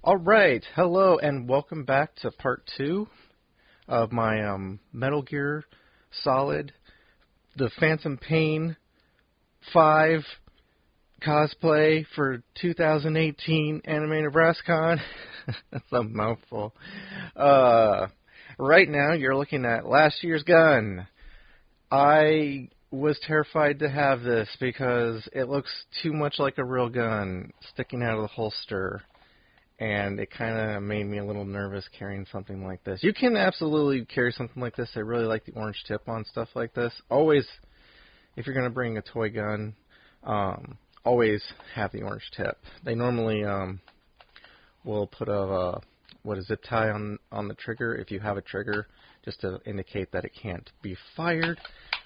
Alright, hello and welcome back to part 2 of my Metal Gear Solid, the Phantom Pain 5 cosplay for 2018 Anime Nebraskon. That's a mouthful. Right now you're looking at last year's gun. I was terrified to have this because it looks too much like a real gun sticking out of the holster. And it kind of made me a little nervous carrying something like this. You can absolutely carry something like this. I really like the orange tip on stuff like this. Always, if you're going to bring a toy gun, always have the orange tip. They normally will put a zip tie on the trigger if you have a trigger, just to indicate that it can't be fired.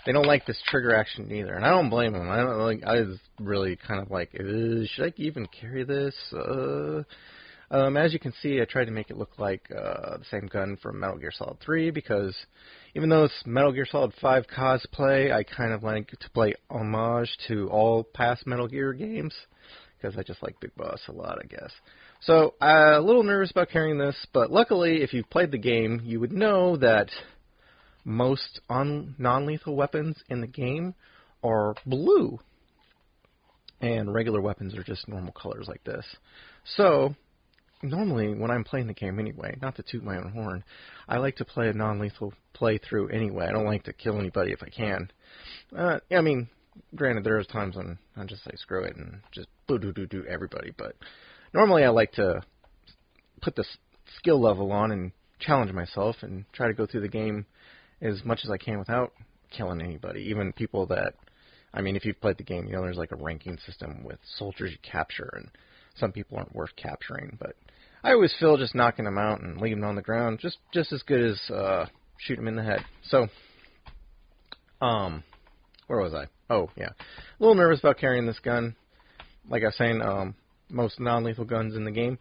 They don't like this trigger action either, and I don't blame them. I was really kind of like, should I even carry this? As you can see, I tried to make it look like the same gun from Metal Gear Solid 3 because even though it's Metal Gear Solid 5 cosplay, I kind of like to play homage to all past Metal Gear games because I just like Big Boss a lot, I guess. So, a little nervous about carrying this, but luckily, if you've played the game, you would know that most non-lethal weapons in the game are blue, and regular weapons are just normal colors like this. So, normally, when I'm playing the game anyway, not to toot my own horn, I like to play a non-lethal playthrough anyway. I don't like to kill anybody if I can. I mean, granted, there are times when I just say screw it and just do everybody, but normally I like to put the skill level on and challenge myself and try to go through the game as much as I can without killing anybody, even people that, I mean, if you've played the game, you know there's like a ranking system with soldiers you capture, and some people aren't worth capturing, but I always feel just knocking them out and leaving them on the ground just as good as shooting them in the head. So, where was I? Oh, yeah. A little nervous about carrying this gun. Like I was saying, most non-lethal guns in the game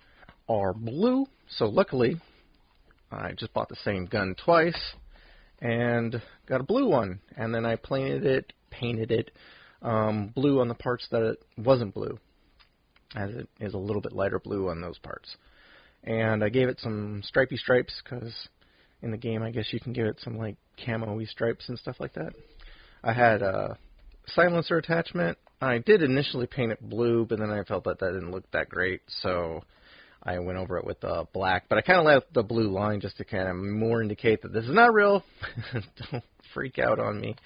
are blue, so luckily I just bought the same gun twice and got a blue one, and then I painted it blue on the parts that it wasn't blue, as it is a little bit lighter blue on those parts. And I gave it some stripy stripes, because in the game I guess you can give it some like camo-y stripes and stuff like that. I had a silencer attachment. I did initially paint it blue, but then I felt that didn't look that great, so I went over it with black. But I kind of left the blue line just to kind of more indicate that this is not real. Don't freak out on me.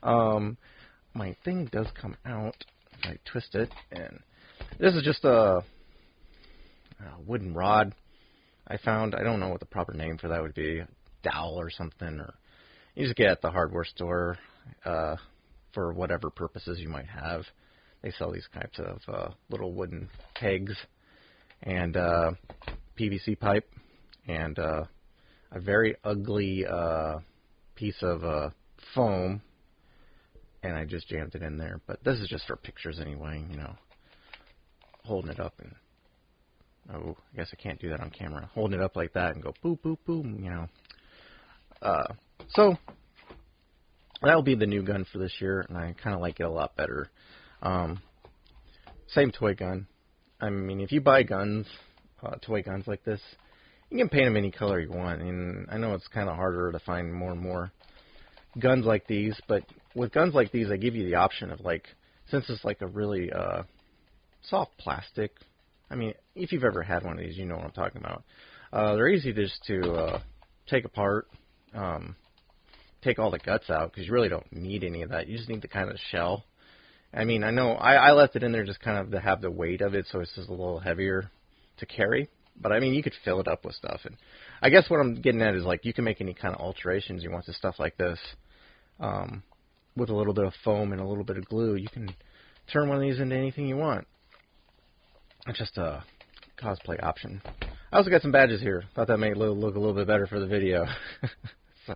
My thing does come out if I twist it, and this is just a wooden rod I found. I don't know what the proper name for that would be, a dowel or something, or you just get it at the hardware store for whatever purposes you might have. They sell these types of little wooden pegs and PVC pipe and a very ugly piece of foam, and I just jammed it in there. But this is just for pictures anyway, you know, holding it up and oh, I guess I can't do that on camera. Holding it up like that and go boop, boop, boom, you know. So, that'll be the new gun for this year, and I kind of like it a lot better. Same toy gun. I mean, if you buy guns, toy guns like this, you can paint them any color you want. And I know it's kind of harder to find more and more guns like these, but with guns like these, I give you the option of, like, since it's like a really soft plastic, I mean, if you've ever had one of these, you know what I'm talking about. They're easy just to take apart, take all the guts out, because you really don't need any of that. You just need the kind of shell. I mean, I know I left it in there just kind of to have the weight of it, so it's just a little heavier to carry. But, I mean, you could fill it up with stuff. And I guess what I'm getting at is, like, you can make any kind of alterations you want to stuff like this. With a little bit of foam and a little bit of glue, you can turn one of these into anything you want. It's just a cosplay option. I also got some badges here. Thought that made it look a little bit better for the video. So,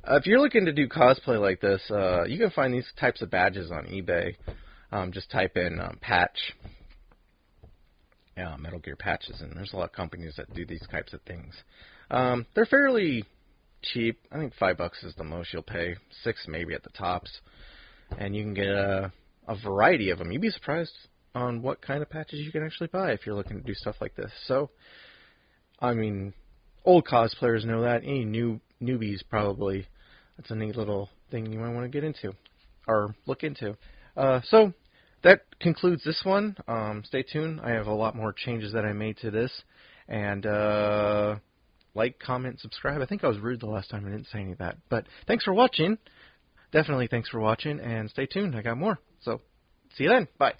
if you're looking to do cosplay like this, you can find these types of badges on eBay. Just type in patch, Metal Gear patches, and there's a lot of companies that do these types of things. They're fairly cheap. I think $5 is the most you'll pay, $6 maybe at the tops, and you can get a variety of them. You'd be surprised on what kind of patches you can actually buy if you're looking to do stuff like this. So, I mean, old cosplayers know that. Any newbies probably. That's a neat little thing you might want to get into or look into. So that concludes this one. Stay tuned. I have a lot more changes that I made to this. And like, comment, subscribe. I think I was rude the last time I didn't say any of that. But thanks for watching. Definitely thanks for watching. And stay tuned. I got more. So see you then. Bye.